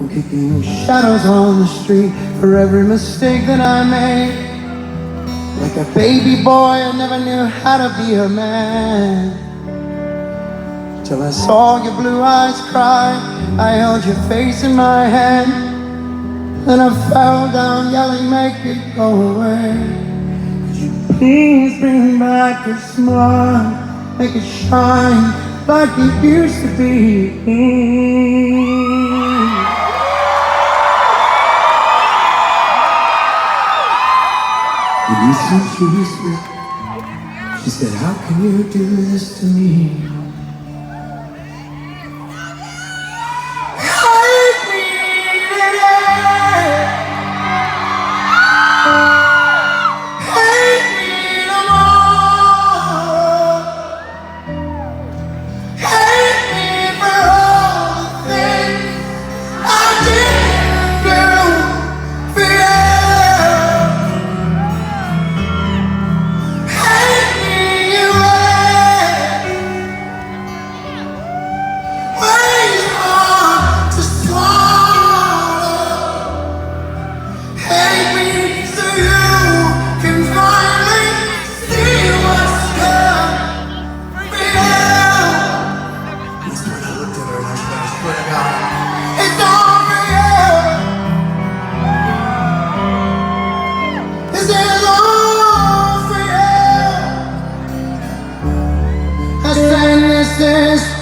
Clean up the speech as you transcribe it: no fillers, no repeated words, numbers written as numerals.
I'm kicking shadows on the street for every mistake that I made. Like a baby boy, I never knew how to be a man. Till I saw your blue eyes cry, I held your face in my hand. Then I fell down yelling, make it go away. Could you please bring back your smile, make it shine like it used to be. And you said she whispered, she said, how can you do this to me? This is